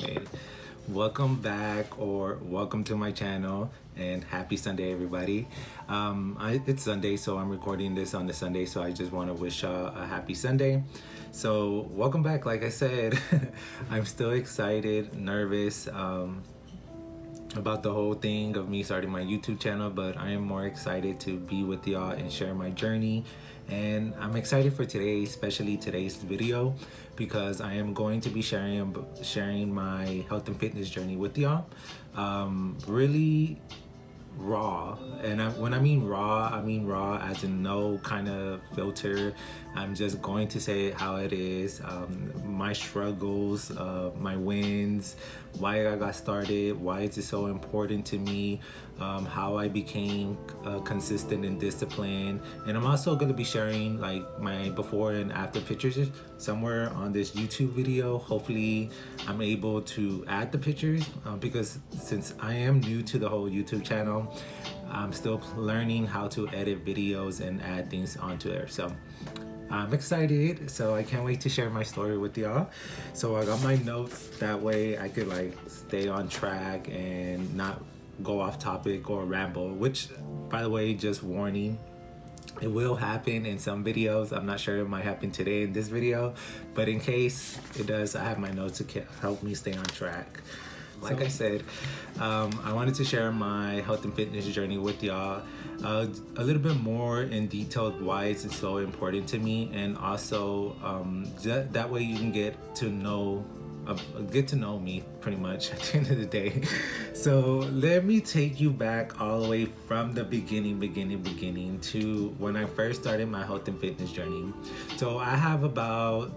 Okay, welcome back or welcome to my channel and happy Sunday, everybody. It's Sunday, so I'm recording this on the Sunday, so I just want to wish y'all a happy Sunday. So, welcome back. Like I said, I'm still excited, nervous. About the whole thing of me starting my YouTube channel, but I am more excited to be with y'all and share my journey. And I'm excited for today, especially today's video, because I am going to be sharing my health and fitness journey with y'all. Really raw, and when I mean raw, I mean raw as in no kind of filter. I'm just going to say it how it is. My struggles, my wins, why I got started, why is it so important to me, how I became consistent and disciplined. And I'm also going to be sharing like my before and after pictures somewhere on this YouTube video. Hopefully I'm able to add the pictures because since I am new to the whole YouTube channel, I'm still learning how to edit videos and add things onto there. So I'm excited, so I can't wait to share my story with y'all. So I got my notes, that way I could like stay on track and not go off topic or ramble, which by the way, just warning, it will happen in some videos. I'm not sure it might happen today in this video, but in case it does, I have my notes to help me stay on track. Like I said, I wanted to share my health and fitness journey with y'all, a little bit more in detail why it's so important to me, and also that way you can get to know me pretty much at the end of the day. So let me take you back all the way from the beginning to when I first started my health and fitness journey. So I have about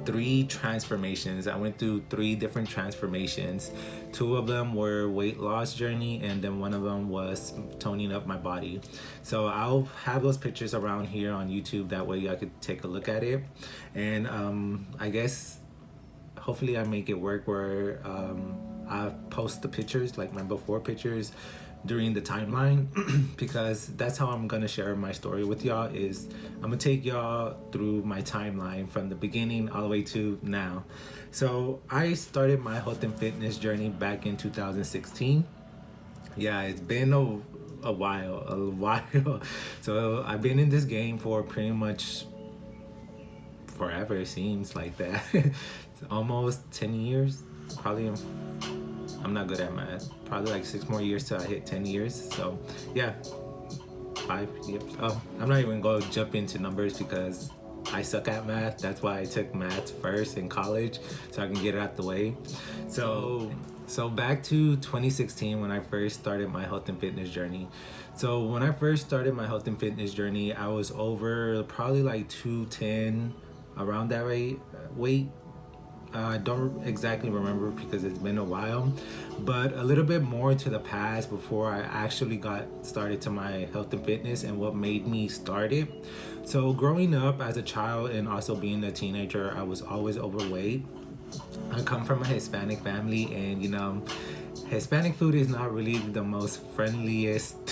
3 transformations. I went through 3 different transformations. 2 of them were weight loss journey, and then one of them was toning up my body. So I'll have those pictures around here on YouTube, that way I could take a look at it. And I guess hopefully I make it work where I post the pictures, like my before pictures, during the timeline because that's how I'm gonna share my story with y'all. Is I'm gonna take y'all through my timeline from the beginning all the way to now. So I started my health and fitness journey back in 2016. Yeah, it's been a while. So I've been in this game for pretty much forever, it seems like that. It's almost 10 years, probably. I'm not good at math. Probably like 6 more years till I hit 10 years. So yeah, 5 years. Oh, I'm not even going to jump into numbers because I suck at math. That's why I took math first in college, so I can get it out the way. So back to 2016 when I first started my health and fitness journey. So when I first started my health and fitness journey, I was over probably like 210, around that weight. I don't exactly remember because it's been a while, but a little bit more to the past before I actually got started to my health and fitness and what made me start it. So growing up as a child and also being a teenager, I was always overweight. I come from a Hispanic family, and you know, Hispanic food is not really the most friendliest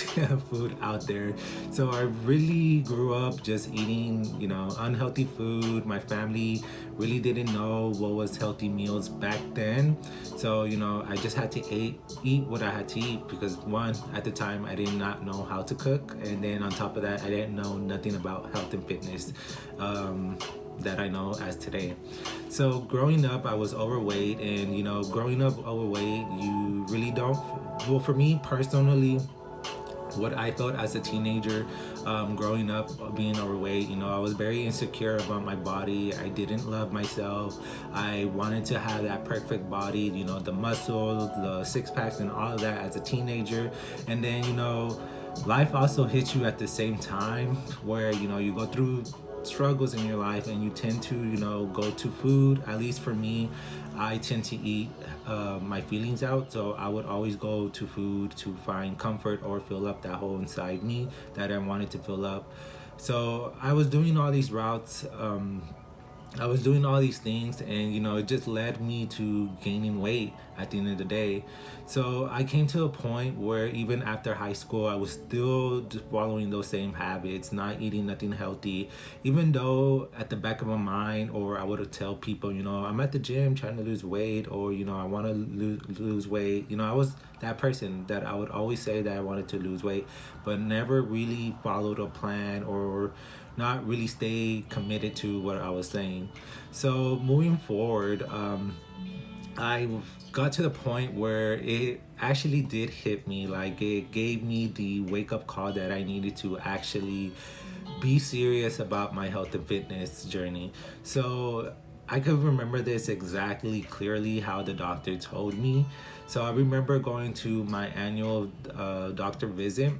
food out there. So I really grew up just eating, you know, unhealthy food. My family really didn't know what was healthy meals back then. So, you know, I just had to eat what I had to eat because one, at the time I did not know how to cook. And then on top of that, I didn't know nothing about health and fitness that I know as today. So growing up, I was overweight, and you know, growing up overweight, you really don't, well, for me personally, what I thought as a teenager, growing up being overweight, you know, I was very insecure about my body. I didn't love myself. I wanted to have that perfect body, you know, the muscle, the 6-packs and all of that as a teenager. And then, you know, life also hits you at the same time where, you know, you go through struggles in your life and you tend to, you know, go to food. At least for me, I tend to eat my feelings out, so I would always go to food to find comfort or fill up that hole inside me that I wanted to fill up. So I was doing all these routes I was doing all these things, and it just led me to gaining weight at the end of the day. So I came to a point where even after high school, I was still just following those same habits, not eating nothing healthy, even though at the back of my mind, or I would tell people, I'm at the gym trying to lose weight, or I want to lose weight. I was that person that I would always say that I wanted to lose weight, but never really followed a plan, or not really stay committed to what I was saying. So moving forward, I got to the point where it actually did hit me. Like, it gave me the wake up call that I needed to actually be serious about my health and fitness journey. So I could remember this exactly clearly how the doctor told me. So I remember going to my annual doctor visit,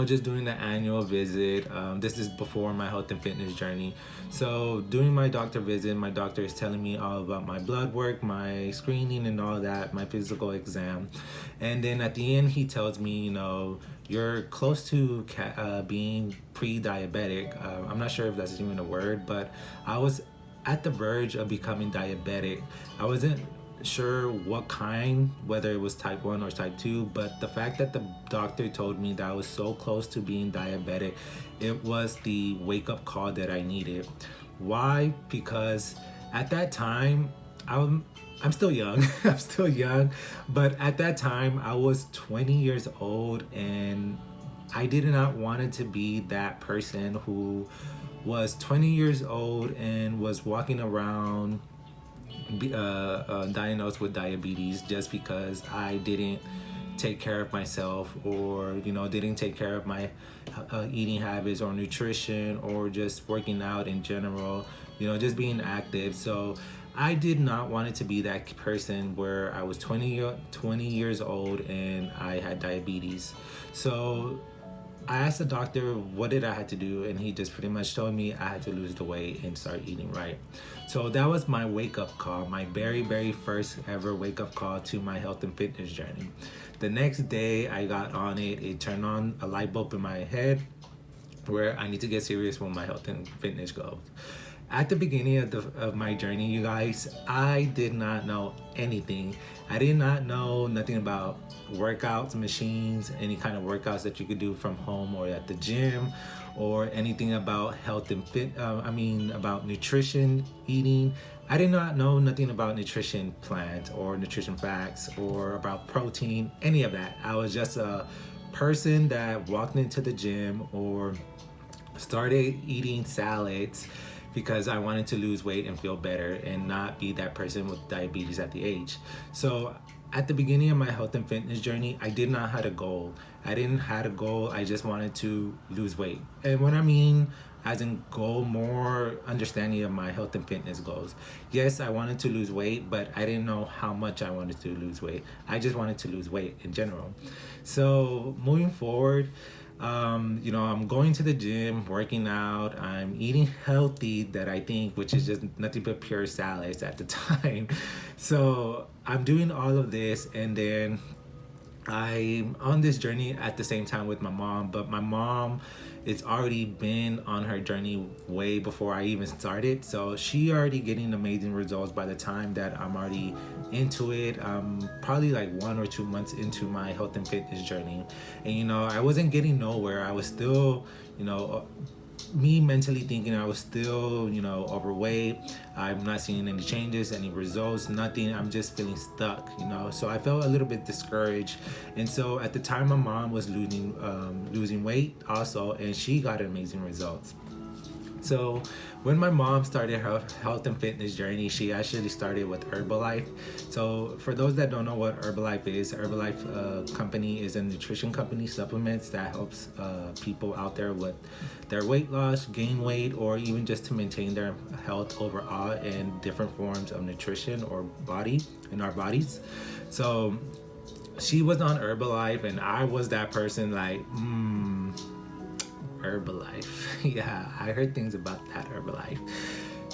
just doing the annual visit. This is before my health and fitness journey. So during my doctor visit, my doctor is telling me all about my blood work, my screening and all that, my physical exam. And then at the end, he tells me, you're close to being pre-diabetic. I'm not sure if that's even a word, but I was at the verge of becoming diabetic. I wasn't sure what kind, whether it was type 1 or type 2, but the fact that the doctor told me that I was so close to being diabetic, it was the wake up call that I needed. Why? Because at that time, I'm still young. I'm still young, but at that time I was 20 years old, and I did not want to be that person who was 20 years old and was walking around diagnosed with diabetes just because I didn't take care of myself, or didn't take care of my eating habits or nutrition, or just working out in general, just being active. So I did not want it to be that person where I was 20 years old and I had diabetes. So I asked the doctor what did I have to do, and he just pretty much told me I had to lose the weight and start eating right. So that was my wake up call, my very, very first ever wake up call to my health and fitness journey. The next day I got on it, it turned on a light bulb in my head where I need to get serious with my health and fitness goals. At the beginning of my journey, you guys, I did not know anything. I did not know nothing about workouts, machines, any kind of workouts that you could do from home or at the gym, or anything about health and about nutrition, eating. I did not know nothing about nutrition plans or nutrition facts or about protein, any of that. I was just a person that walked into the gym or started eating salads because I wanted to lose weight and feel better and not be that person with diabetes at the age. So at the beginning of my health and fitness journey, I did not have a goal. I didn't have a goal. I just wanted to lose weight. And what I mean as in goal, more understanding of my health and fitness goals. Yes, I wanted to lose weight, but I didn't know how much I wanted to lose weight. I just wanted to lose weight in general. So moving forward, I'm going to the gym, working out, I'm eating healthy, that I think, which is just nothing but pure salads at the time. So I'm doing all of this, and then I'm on this journey at the same time with my mom, but my mom, it's already been on her journey way before I even started. So she already getting amazing results by the time that I'm already into it. Probably like 1 or 2 months into my health and fitness journey. And I wasn't getting nowhere. I was still, me mentally thinking I was still, overweight. I'm not seeing any changes, any results, nothing. I'm just feeling stuck, So I felt a little bit discouraged. And so at the time, my mom was losing weight also, and she got amazing results. So when my mom started her health and fitness journey, she actually started with Herbalife. So for those that don't know what Herbalife is, Herbalife company is a nutrition company, supplements that helps people out there with their weight loss, gain weight, or even just to maintain their health overall in different forms of nutrition or body in our bodies. So she was on Herbalife, and I was that person like, Herbalife. Yeah, I heard things about that Herbalife.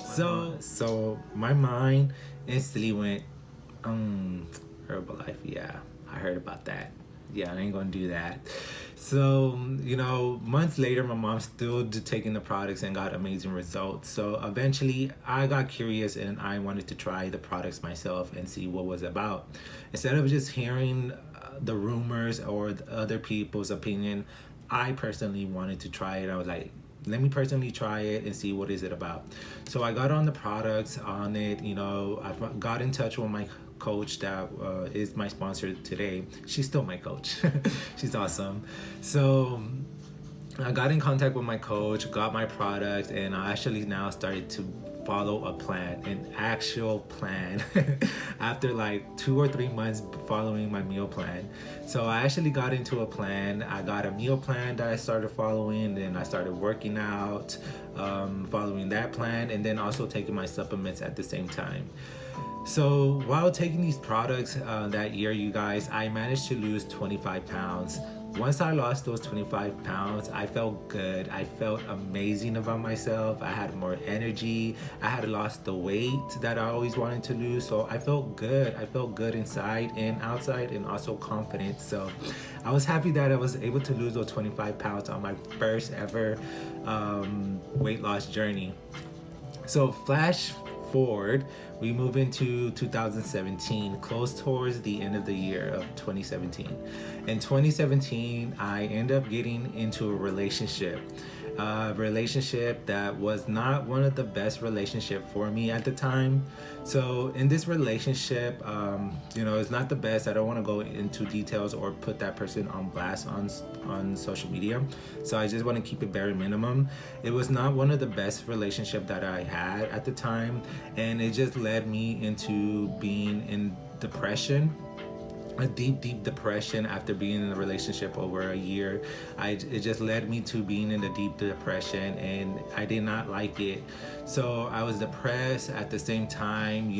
So my mind instantly went, Herbalife. Yeah, I heard about that. Yeah, I ain't gonna do that. So, months later, my mom still taking the products and got amazing results. So eventually, I got curious and I wanted to try the products myself and see what was about. Instead of just hearing the rumors or the other people's opinion, I personally wanted to try it. I was like, let me personally try it and see what is it about. So I got on the products on it. I got in touch with my coach that is my sponsor today. She's still my coach. She's awesome. So I got in contact with my coach, got my products, and I actually now started to follow a plan, an actual plan, after like 2 or 3 months following my meal plan. So I actually got into a plan. I got a meal plan that I started following, then I started working out, following that plan, and then also taking my supplements at the same time. So while taking these products that year, you guys, I managed to lose 25 pounds. Once I lost those 25 pounds, I felt good. I felt amazing about myself. I had more energy. I had lost the weight that I always wanted to lose. So I felt good. I felt good inside and outside, and also confident. So I was happy that I was able to lose those 25 pounds on my first ever weight loss journey. So flash forward, we move into 2017, close towards the end of the year of 2017. In 2017, I end up getting into a relationship. A relationship that was not one of the best relationship for me at the time. So in this relationship, it's not the best. I don't want to go into details or put that person on blast on social media. So I just want to keep it bare minimum. It was not one of the best relationship that I had at the time, and it just led me into being in depression, a deep depression. After being in a relationship over a year, it just led me to being in a deep depression, and I did not like it. So I was depressed. At the same time,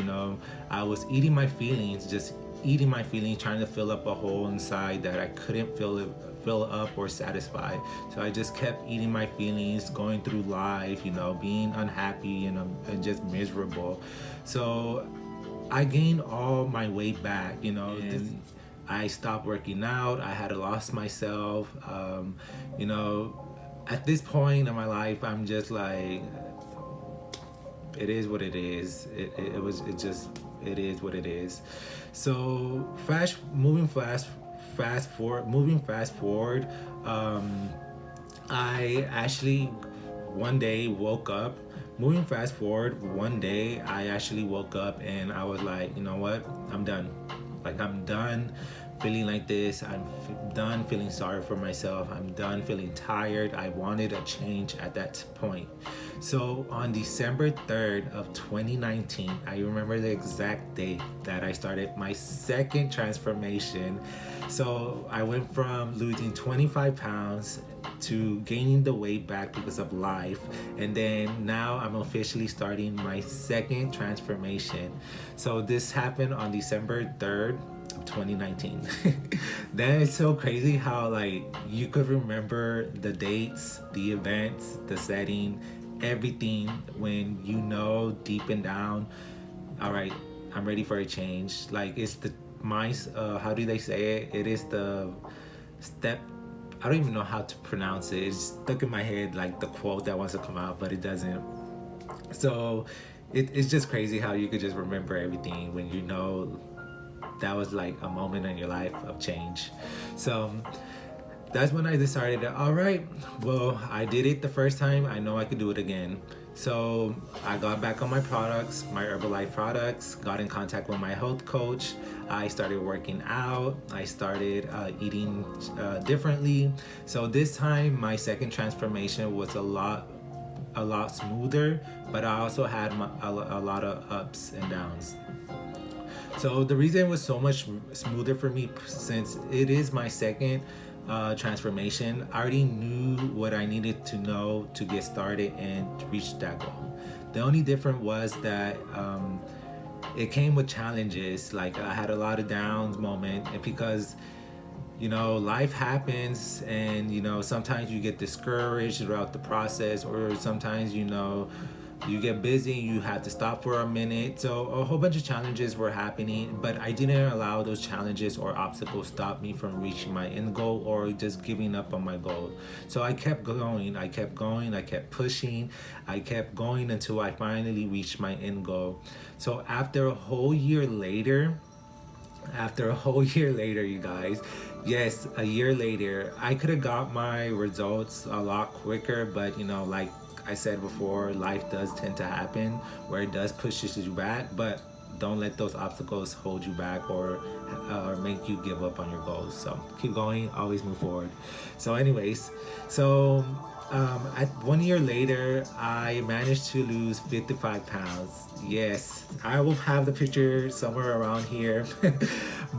I was eating my feelings, just eating my feelings, trying to fill up a hole inside that I couldn't fill up or satisfy. So I just kept eating my feelings, going through life, being unhappy and just miserable. So I gained all my weight back, and I stopped working out. I had lost myself. At this point in my life, I'm just like, it is what it is. It is what it is. So moving fast forward, I actually one day woke up. Moving fast forward, one day I actually woke up and I was like, you know what? I'm done. Like, I'm done feeling like this. I'm done feeling sorry for myself. I'm done feeling tired. I wanted a change at that point. So on December 3rd of 2019, I remember the exact date that I started my second transformation. So I went from losing 25 pounds to gaining the weight back because of life, and then now I'm officially starting my second transformation. So this happened on December 3rd of 2019. Then it's so crazy how like you could remember the dates, the events, the setting, everything, when deep and down, all right, I'm ready for a change. Like, it's the my how do they say it? It is the step. I don't even know how to pronounce it. It's stuck in my head, like the quote that wants to come out, but it doesn't. So it's just crazy how you could just remember everything when that was like a moment in your life of change. So that's when I decided that, all right, well, I did it the first time. I know I could do it again. So I got back on my products, my Herbalife products, got in contact with my health coach. I started working out. I started eating differently. So this time, my second transformation was a lot smoother, but I also had a lot of ups and downs. So the reason it was so much smoother for me, since it is my second transformation, I already knew what I needed to know to get started and to reach that goal. The only difference was that it came with challenges. Like, I had a lot of downs moment, and because life happens, and sometimes you get discouraged throughout the process, or sometimes you get busy, you have to stop for a minute. So a whole bunch of challenges were happening, but I didn't allow those challenges or obstacles stop me from reaching my end goal or just giving up on my goal. So I kept going, I kept going, I kept pushing, I kept going until I finally reached my end goal. So after a whole year later, you guys, yes, a year later, I could have got my results a lot quicker, but like I said before, life does tend to happen where it does pushes you back, but don't let those obstacles hold you back or make you give up on your goals. So keep going, always move forward. So anyways, so at 1 year later, I managed to lose 55 pounds. Yes, I will have the picture somewhere around here.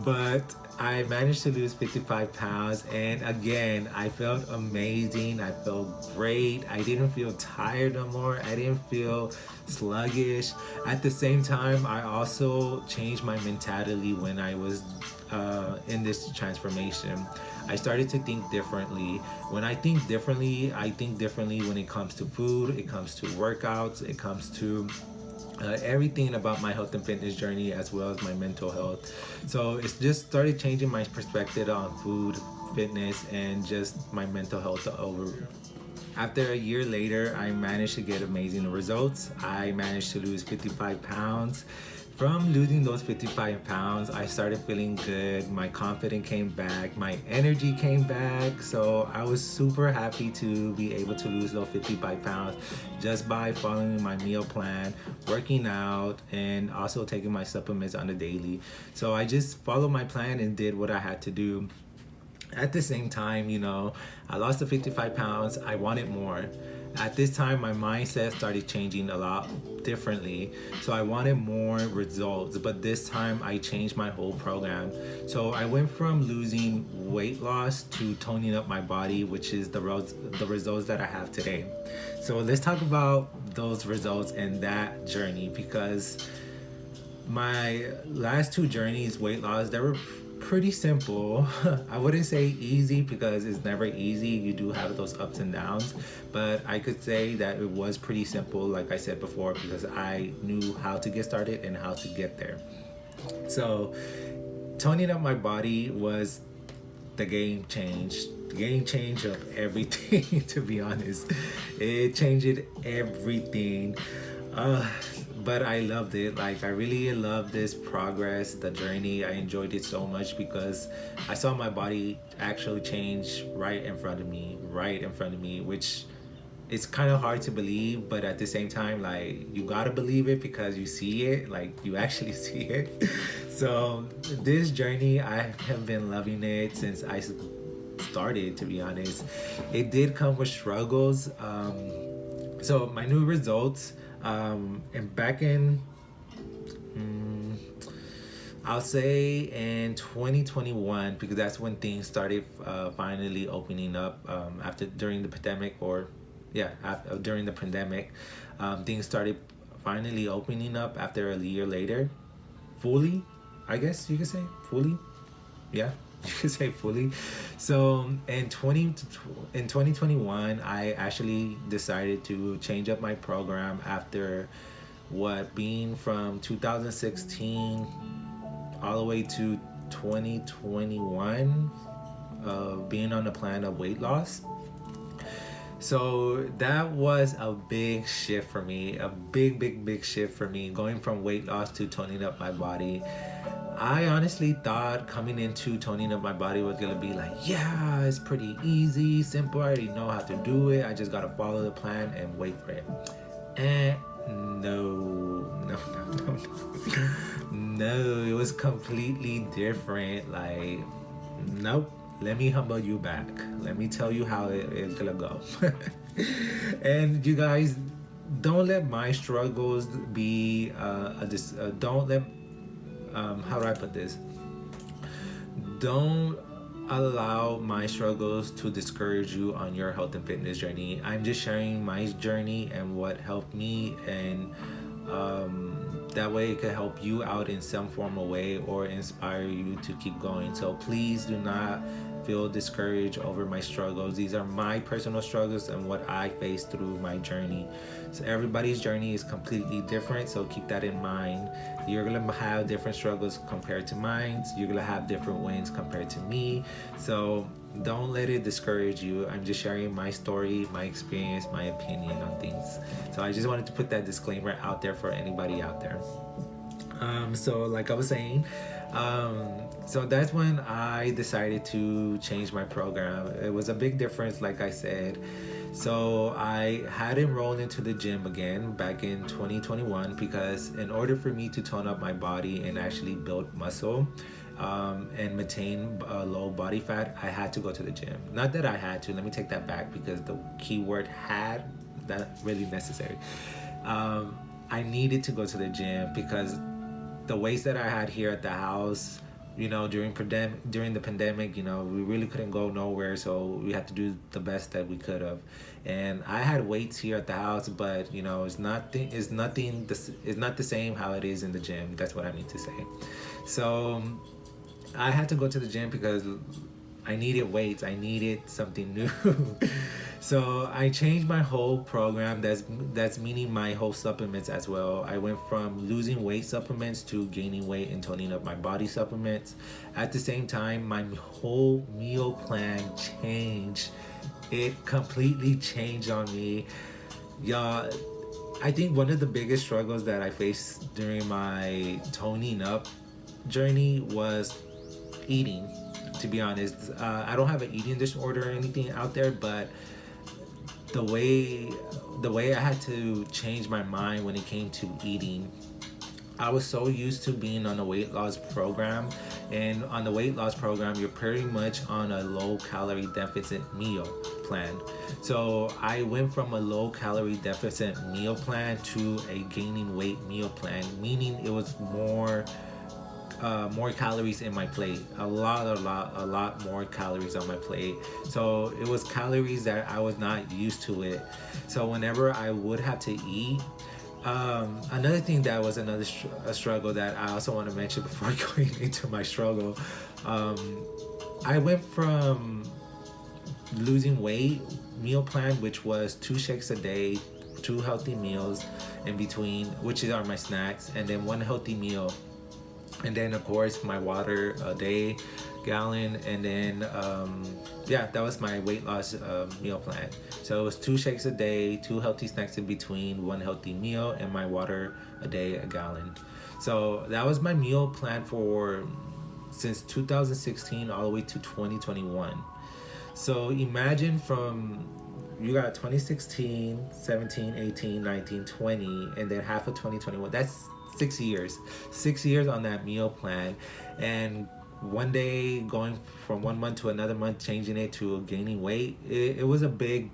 But I managed to lose 55 pounds, and again, I felt amazing. I felt great. I didn't feel tired no more. I didn't feel sluggish. At the same time, I also changed my mentality when I was in this transformation. I started to think differently. When I think differently when it comes to food, it comes to workouts, it comes to everything about my health and fitness journey, as well as my mental health. So it's just started changing my perspective on food, fitness, and just my mental health over. After a year later, I managed to get amazing results. I managed to lose 55 pounds. From losing those 55 pounds, I started feeling good. My confidence came back. My energy came back. So I was super happy to be able to lose those 55 pounds just by following my meal plan, working out, and also taking my supplements on the daily. So I just followed my plan and did what I had to do. At the same time, I lost the 55 pounds. I wanted more. At this time, my mindset started changing a lot differently. So I wanted more results, but this time I changed my whole program. So I went from losing weight loss to toning up my body, which is the results that I have today. So let's talk about those results and that journey, because my last two journeys, weight loss, they were pretty simple. I wouldn't say easy because it's never easy. You do have those ups and downs, but I could say that it was pretty simple, like I said before, because I knew how to get started and how to get there. So toning up my body was the game change of everything. To be honest, it changed everything. But I loved it. Like, I really loved this progress, the journey. I enjoyed it so much because I saw my body actually change right in front of me, which it's kind of hard to believe, but at the same time, like, you gotta believe it because you see it, like, you actually see it. So this journey, I have been loving it since I started, to be honest. It did come with struggles. So my new results, and back in, I'll say in 2021, because that's when things started finally opening up, during the pandemic, during the pandemic, things started finally opening up after a year later, fully, I guess you could say, fully, yeah. You could say fully. So in 2021, I actually decided to change up my program after being from 2016 all the way to 2021, being on the plan of weight loss. So that was a big shift for me, a big shift for me, going from weight loss to toning up my body. I honestly thought coming into toning up my body was gonna be like, yeah, it's pretty easy, simple, I already know how to do it, I just gotta follow the plan and wait for it. And no, it was completely different. Like, nope, let me humble you back. Let me tell you how it's gonna go. And you guys, don't let my struggles be don't let how do I put this? Don't allow my struggles to discourage you on your health and fitness journey. I'm just sharing my journey and what helped me, and that way it could help you out in some form of way or inspire you to keep going. So please do not feel discouraged over my struggles. These are my personal struggles and what I faced through my journey. So everybody's journey is completely different, so keep that in mind. You're gonna have different struggles compared to mine. You're gonna have different wins compared to me. So don't let it discourage you. I'm just sharing my story, my experience, my opinion on things. So I just wanted to put that disclaimer out there for anybody out there. So like I was saying, so that's when I decided to change my program. It was a big difference, like I said. So I had enrolled into the gym again back in 2021 because in order for me to tone up my body and actually build muscle, and maintain low body fat, I had to go to the gym. Not that I had to, let me take that back because the key word had, that really necessary. I needed to go to the gym because the weights that I had here at the house, during the pandemic, we really couldn't go nowhere, so we had to do the best that we could have. And I had weights here at the house, but it's not the same how it is in the gym. That's what I mean to say. So I had to go to the gym because I needed weights. I needed something new. So I changed my whole program. That's meaning my whole supplements as well. I went from losing weight supplements to gaining weight and toning up my body supplements. At the same time, my whole meal plan changed. It completely changed on me. Y'all, I think one of the biggest struggles that I faced during my toning up journey was eating. To be honest, I don't have an eating disorder or anything out there, but the way I had to change my mind when it came to eating. I was so used to being on a weight loss program, and on the weight loss program, you're pretty much on a low calorie deficit meal plan. So I went from a low calorie deficit meal plan to a gaining weight meal plan, meaning it was more calories in my plate, a lot more calories on my plate. So it was calories that I was not used to it. So whenever I would have to eat, another thing that was a struggle that I also want to mention before going into my struggle, I went from losing weight meal plan, which was 2 shakes a day, 2 healthy meals in between, which are my snacks, and then 1 healthy meal. And then of course my water a day, gallon, and then that was my weight loss meal plan. So it was 2 shakes a day, 2 healthy snacks in between, 1 healthy meal, and my water a day, a gallon. So that was my meal plan for since 2016 all the way to 2021. So imagine from you got 2016, 17, 18, 19, 20, and then half of 2021. That's 6 years. 6 years on that meal plan. And one day going from 1 month to another month, changing it to gaining weight, it was a big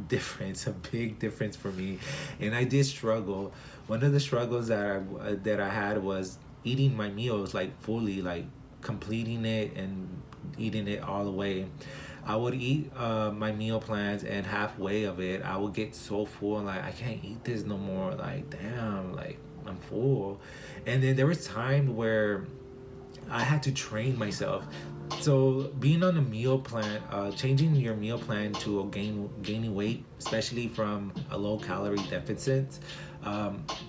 difference for me. And I did struggle. One of the struggles that I had was eating my meals like fully, like completing it and eating it all the way. I would eat my meal plans, and halfway of it I would get so full, like I can't eat this no more, like damn, like I'm full. And then there was time where I had to train myself. So being on a meal plan, changing your meal plan to a gaining weight, especially from a low calorie deficit,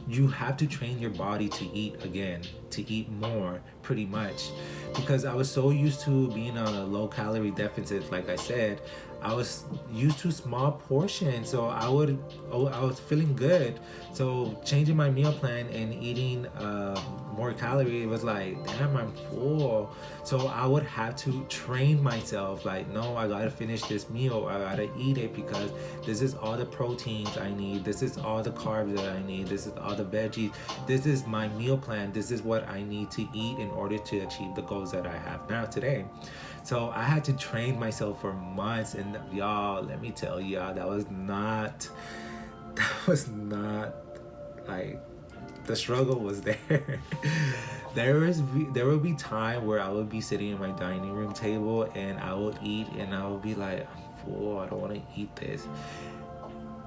you have to train your body to eat again, to eat more, pretty much. Because I was so used to being on a low calorie deficit, like I said, I was used to small portions, so I was feeling good. So changing my meal plan and eating more calorie, it was like, damn, I'm full. So I would have to train myself, like, no, I gotta finish this meal, I gotta eat it, because this is all the proteins I need, this is all the carbs that I need, this is all the veggies, this is my meal plan, this is what I need to eat in order to achieve the goals that I have now today. So I had to train myself for months, and y'all, let me tell y'all, that was not like, the struggle was there. There would be time where I would be sitting at my dining room table and I would eat, and I would be like, I'm full, I don't want to eat this.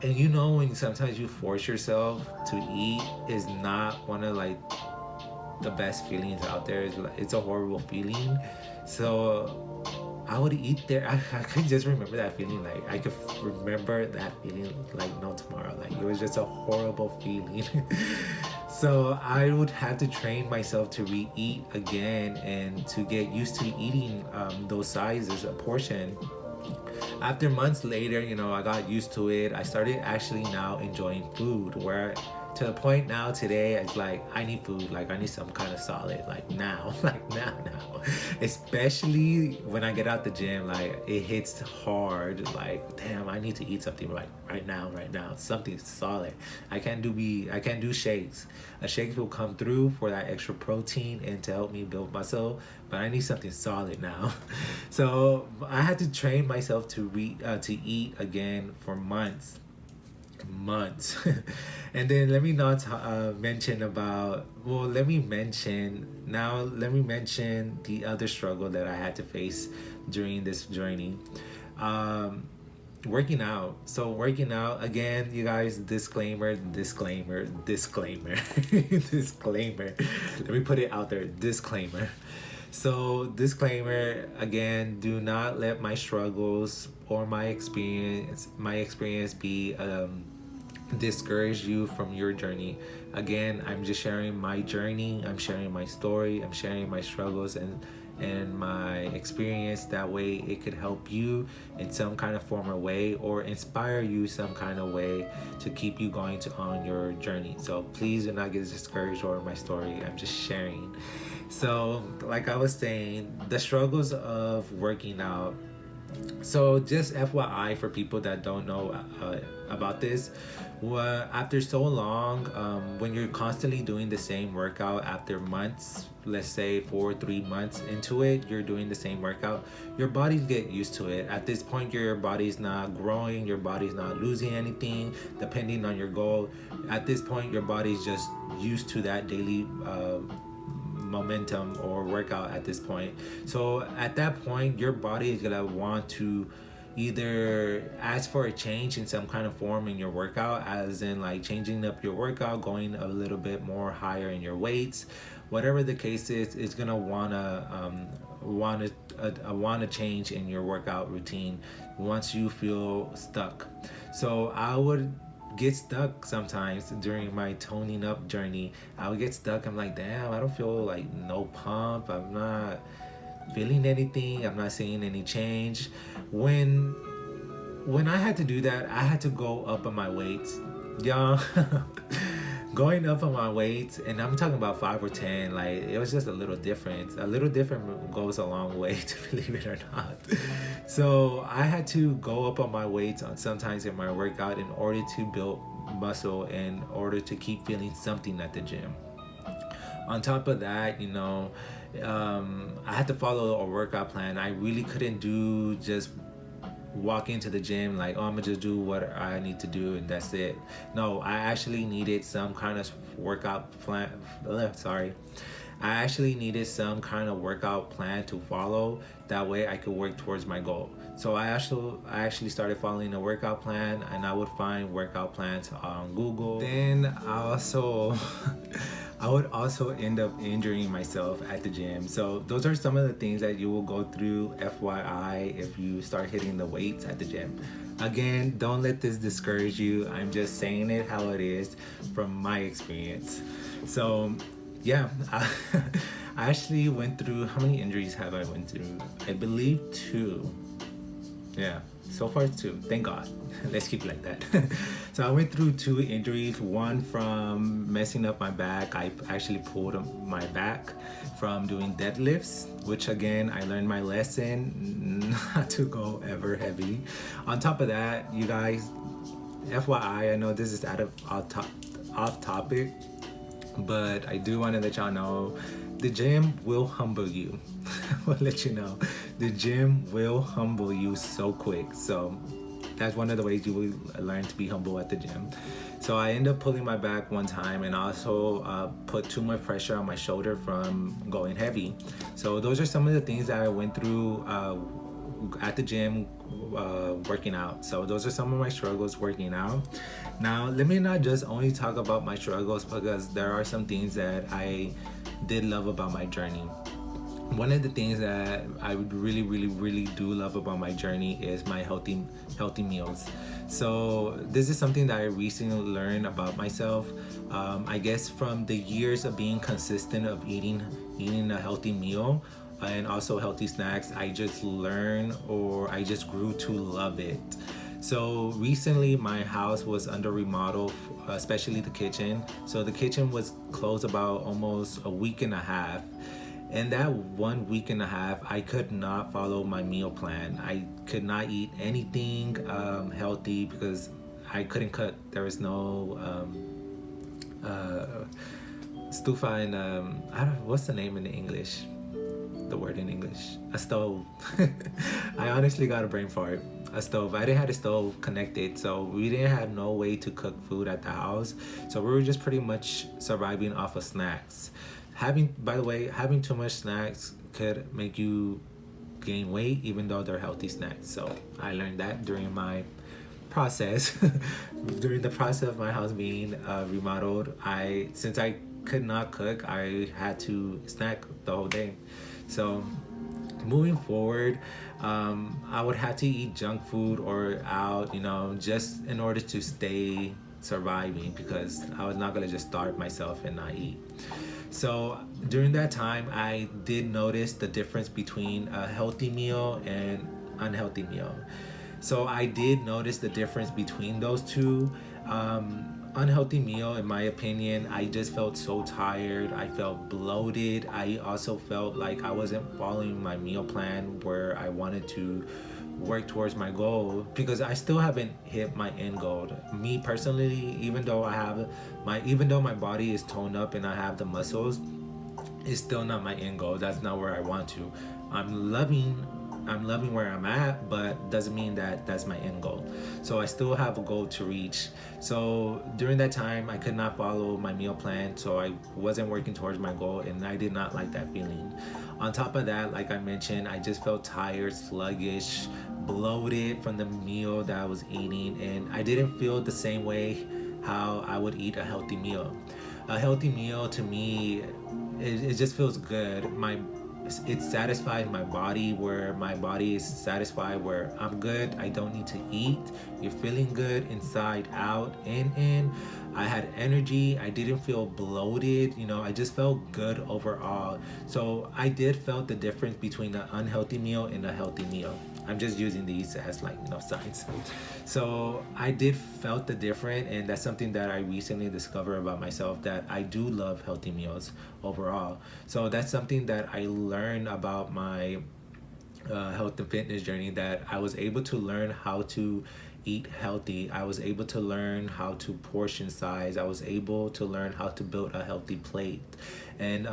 And when sometimes you force yourself to eat, is not one of like the best feelings out there. It's a horrible feeling. So I would eat there. I could just remember that feeling. Like I could remember that feeling like no tomorrow. Like it was just a horrible feeling. So I would have to train myself to re-eat again and to get used to eating those sizes, a portion. After months later, I got used to it. I started actually now enjoying food, where to the point now today, it's like I need food. Like I need some kind of solid, like now, like now. Especially when I get out the gym, like it hits hard. Like damn, I need to eat something like right now, something solid. I can't do shakes. A shake will come through for that extra protein and to help me build muscle, but I need something solid now. So I had to train myself to eat again for months. And then let me not mention about, well, let me mention the other struggle that I had to face during this journey. um Working out. So working out again, you guys, disclaimer disclaimer. Let me put it out there, disclaimer. So disclaimer again, do not let my struggles or my experience be discourage you from your journey. Again, I'm just sharing my journey, I'm sharing my story, I'm sharing my struggles and my experience. That way it could help you in some kind of form or way, or inspire you some kind of way to keep you going on your journey. So please do not get discouraged over my story, I'm just sharing. So like I was saying, the struggles of working out. So just FYI for people that don't know about this, well, after so long, when you're constantly doing the same workout after months, let's say 3 months into it, you're doing the same workout, your body get used to it. At this point, your body's not growing, your body's not losing anything, depending on your goal. At this point, your body's just used to that daily momentum or workout at this point. So at that point, your body is gonna want to either ask for a change in some kind of form in your workout, as in like changing up your workout, going a little bit more higher in your weights, whatever the case is. It's gonna want to change in your workout routine once you feel stuck. So I would get stuck sometimes during my toning up journey. I would get stuck. I'm like, damn, I don't feel like no pump. I'm not feeling anything. I'm not seeing any change. When I had to do that, I had to go up on my weights. Y'all, going up on my weights, and I'm talking about 5 or 10, like it was just a little difference. A little different goes a long way, to believe it or not. So I had to go up on my weights on sometimes in my workout in order to build muscle, in order to keep feeling something at the gym. On top of that, I had to follow a workout plan. I really couldn't do just walk into the gym like, oh, I'm gonna just do what I need to do and that's it. No, I actually needed some kind of workout plan. I actually needed some kind of workout plan to follow. That way I could work towards my goal. So I actually started following a workout plan, and I would find workout plans on Google. Then I would also end up injuring myself at the gym. So those are some of the things that you will go through, FYI, if you start hitting the weights at the gym. Again, don't let this discourage you. I'm just saying it how it is from my experience. So yeah, I actually went through, how many injuries have I went through? I believe 2. Yeah, so far 2. Thank God. Let's keep it like that. So I went through 2 injuries. One from messing up my back. I actually pulled my back from doing deadlifts, which again, I learned my lesson not to go ever heavy. On top of that, you guys, FYI, I know this is off topic, but I do want to let y'all know the gym will humble you. I will let you know, the gym will humble you so quick. So that's one of the ways you will learn to be humble at the gym. So I ended up pulling my back one time, and also put too much pressure on my shoulder from going heavy. So those are some of the things that I went through at the gym working out. So those are some of my struggles working out. Now let me not just only talk about my struggles, because there are some things that I did love about my journey. one of the things that I would really, really, really do love about my journey is my healthy meals. So this is something that I recently learned about myself. I guess from the years of being consistent of eating a healthy meal and also healthy snacks, I just learned or I just grew to love it. So recently, my house was under remodel, especially the kitchen. So the kitchen was closed about almost a week and a half. And that 1 week and a half, I could not follow my meal plan. I could not eat anything healthy because I couldn't cook. There was no stufa and I don't. What's the name in English? The word in English. A stove. I honestly got a brain fart. A stove. I didn't have a stove connected, so we didn't have no way to cook food at the house. So we were just pretty much surviving off of snacks. By the way, having too much snacks could make you gain weight, even though they're healthy snacks. So I learned that during my process, during the process of my house being remodeled. Since I could not cook, I had to snack the whole day. So moving forward, I would have to eat junk food or out, just in order to stay surviving because I was not gonna just starve myself and not eat. So during that time, I did notice the difference between a healthy meal and unhealthy meal. So I did notice the difference between those two. Unhealthy meal, in my opinion, I just felt so tired. I felt bloated. I also felt like I wasn't following my meal plan where I wanted to work towards my goal because I still haven't hit my end goal. Me personally, even though my body is toned up and I have the muscles, it's still not my end goal. That's not where I want to. I'm loving where I'm at, but doesn't mean that that's my end goal. So I still have a goal to reach. So during that time, I could not follow my meal plan, so I wasn't working towards my goal, and I did not like that feeling. On top of that, like I mentioned, I just felt tired, sluggish, bloated from the meal that I was eating, and I didn't feel the same way how I would eat a healthy meal. A healthy meal to me, it just feels good. It's satisfied my body, where my body is satisfied where I'm good, I don't need to eat. You're feeling good inside out and in. I had energy, I didn't feel bloated, I just felt good overall. So I did felt the difference between an unhealthy meal and a healthy meal. I'm just using these as signs. So I did felt the difference, and that's something that I recently discovered about myself, that I do love healthy meals overall. So that's something that I learned about my health and fitness journey, that I was able to learn how to eat healthy. I was able to learn how to portion size. I was able to learn how to build a healthy plate. And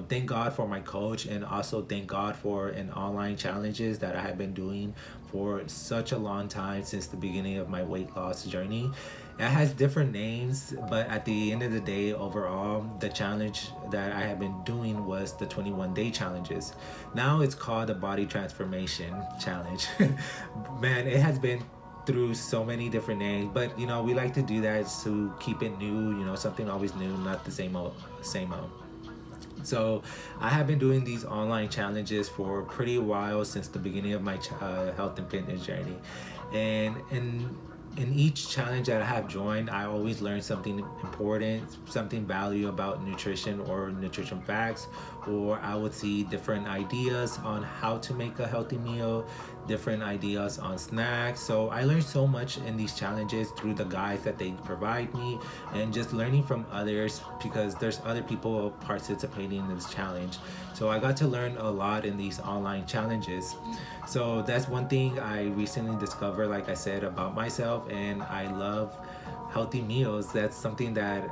thank God for my coach, and also thank God for an online challenges that I have been doing for such a long time, since the beginning of my weight loss journey. It has different names, but at the end of the day, overall, the challenge that I have been doing was the 21-day challenges. Now it's called the Body Transformation Challenge. Man, it has been through so many different names, but we like to do that to keep it new, something always new, not the same old. So I have been doing these online challenges for a pretty while, since the beginning of my health and fitness journey. And in each challenge that I have joined, I always learn something important, something valuable about nutrition or nutrition facts, or I would see different ideas on how to make a healthy meal, different ideas on snacks. So I learned so much in these challenges through the guides that they provide me, and just learning from others, because there's other people participating in this challenge. So I got to learn a lot in these online challenges. So that's one thing I recently discovered, like I said, about myself, and I love healthy meals. That's something that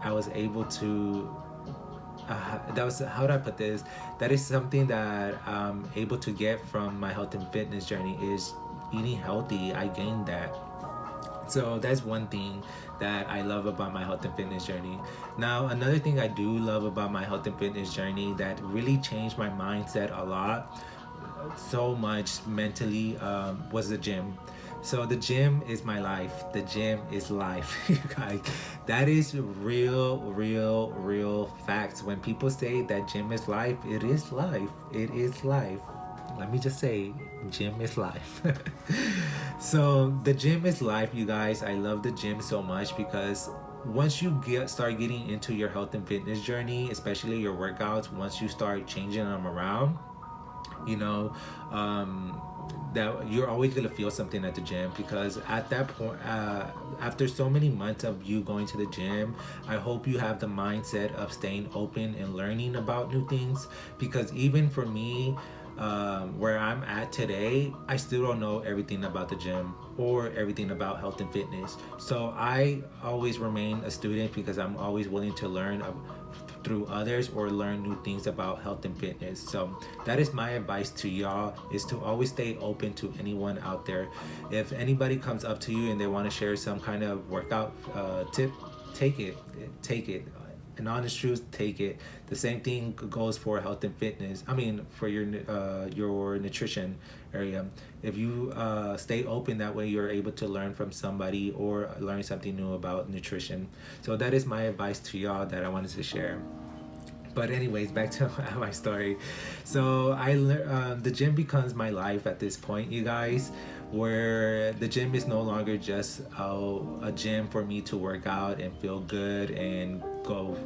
I was able to how do I put this? That is something that I'm able to get from my health and fitness journey, is eating healthy. I gained that. So that's one thing that I love about my health and fitness journey. Now, another thing I do love about my health and fitness journey that really changed my mindset a lot, so much mentally, was the gym. So the gym is my life. The gym is life. You guys, that is real facts. When people say that gym is life, it is life. It is life. Let me just say, gym is life. So the gym is life, you guys. I love the gym so much because once you start getting into your health and fitness journey, especially your workouts, once you start changing them around, you know, that you're always gonna feel something at the gym, because at that point, after so many months of you going to the gym, I hope you have the mindset of staying open and learning about new things, because even for me, where I'm at today, I still don't know everything about the gym or everything about health and fitness. So I always remain a student because I'm always willing to learn through others or learn new things about health and fitness. So that is my advice to y'all, is to always stay open to anyone out there. If anybody comes up to you and they want to share some kind of workout tip, take it. An honest truth, take it. The same thing goes for health and fitness. I mean, for your nutrition area. If you stay open, that way you're able to learn from somebody or learn something new about nutrition. So that is my advice to y'all that I wanted to share. But anyways, back to my story. So the gym becomes my life at this point, you guys, where the gym is no longer just a gym for me to work out and feel good and go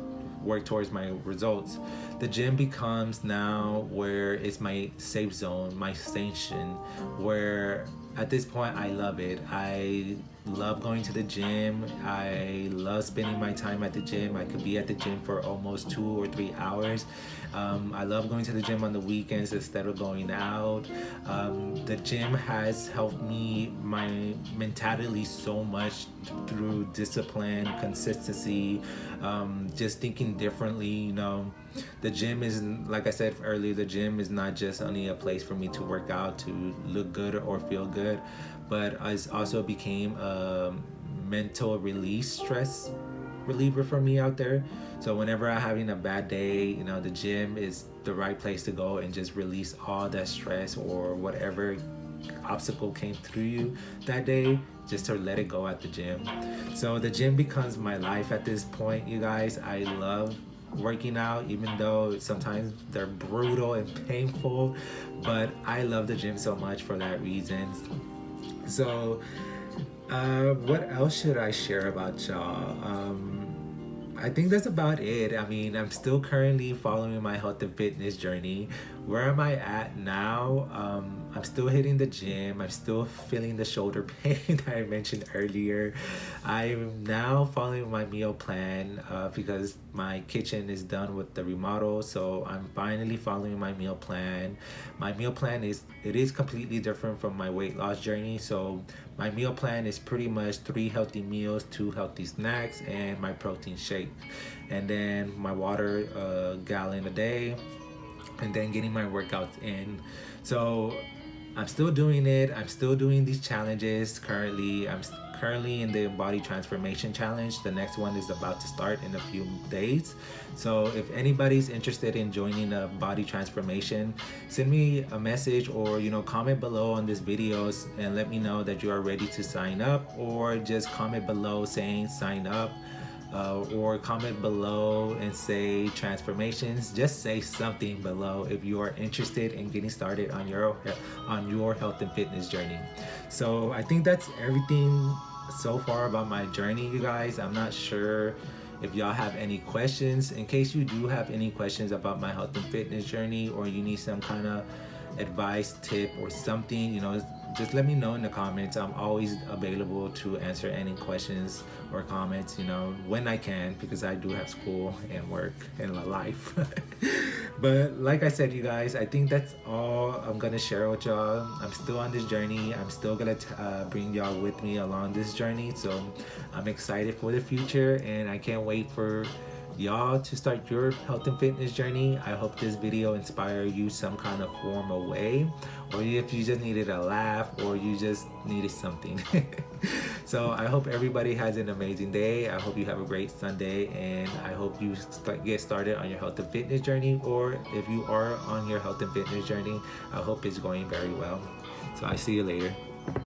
work towards my results. The gym becomes now where it's my safe zone, my station, where at this point I love it. I love going to the gym. I love spending my time at the gym. I could be at the gym for almost 2 or 3 hours. I love going to the gym on the weekends instead of going out. The gym has helped me, my mentality, so much through discipline, consistency, just thinking differently, you know. The gym is, like I said earlier, the gym is not just only a place for me to work out, to look good or feel good, but it also became a mental release, stress reliever for me out there. So whenever I'm having a bad day, you know, the gym is the right place to go and just release all that stress or whatever obstacle came through you that day, just to let it go at the gym. So the gym becomes my life at this point, you guys. I love working out, even though sometimes they're brutal and painful, but I love the gym so much for that reason. So what else should I share about y'all? I think that's about it. I mean, I'm still currently following my health and fitness journey. Where am I at now? I'm still hitting the gym. I'm still feeling the shoulder pain that I mentioned earlier. I'm now following my meal plan because my kitchen is done with the remodel. So I'm finally following my meal plan. My meal plan is completely different from my weight loss journey. So my meal plan is pretty much 3 healthy meals, 2 healthy snacks, and my protein shake. And then my water, a gallon a day, and then getting my workouts in. So I'm still doing it. I'm still doing these challenges currently. I'm currently in the body transformation challenge. The next one is about to start in a few days. So if anybody's interested in joining a body transformation, send me a message or, you know, comment below on this videos and let me know that you are ready to sign up, or just comment below saying sign up. Or comment below and say transformations. Just say something below if you are interested in getting started on your health and fitness journey. So I think that's everything so far about my journey, you guys. I'm not sure if y'all have any questions. In case you do have any questions about my health and fitness journey, or you need some kind of advice, tip, or something, you know, just let me know in the comments. I'm always available to answer any questions or comments, you know, when I can, because I do have school and work and a life. But like I said, you guys, I think that's all I'm gonna share with y'all. I'm still on this journey. I'm still gonna bring y'all with me along this journey. So I'm excited for the future, and I can't wait for y'all to start your health and fitness journey. I hope this video inspired you some kind of form or way, or if you just needed a laugh or you just needed something. So I hope everybody has an amazing day. I hope you have a great Sunday, and I hope you get started on your health and fitness journey, or if you are on your health and fitness journey, I hope it's going very well. So I see you later.